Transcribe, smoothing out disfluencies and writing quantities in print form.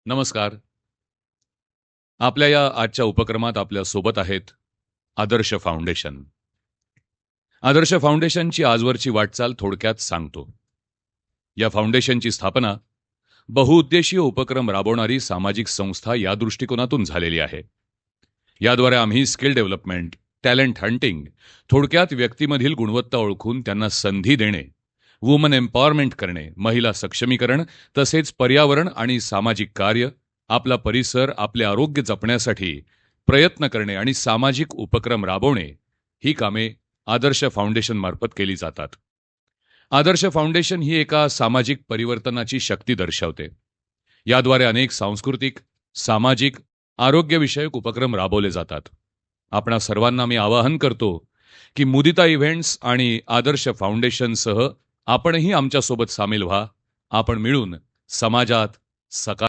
नमस्कार. आपल्या या आजच्या उपक्रमात आपल्या सोबत आहेत आदर्श फाउंडेशन. आदर्श फाउंडेशनची आजवरची वाटचाल थोडक्यात सांगतो. या फाउंडेशनची स्थापना बहुउद्देशीय उपक्रम राबवणारी सामाजिक संस्था या दृष्टिकोनातून झालेली आहे. याद्वारे आम्ही स्किल डेव्हलपमेंट, टॅलेंट हंटिंग, थोडक्यात व्यक्तीमधील गुणवत्ता ओळखून त्यांना संधी देणे, वुमन एम्पॉवरमेंट करणे, महिला सक्षमीकरण, तसेच पर्यावरण आणि सामाजिक कार्य, आपला परिसर, आपले आरोग्य जपण्यासाठी प्रयत्न करणे आणि सामाजिक उपक्रम राबवणे ही कामे आदर्श फाउंडेशन मार्फत केली जातात. आदर्श फाउंडेशन ही एका सामाजिक परिवर्तनाची शक्ती दर्शवते. याद्वारे अनेक सांस्कृतिक, सामाजिक, आरोग्यविषयक उपक्रम राबवले जातात. आपणा सर्वांना मी आवाहन करतो की मुदिता इव्हेंट्स आणि आदर्श फाउंडेशनसह आपणही आमच्यासोबत सामील व्हा. आपण मिळून समाजात सकारात्मक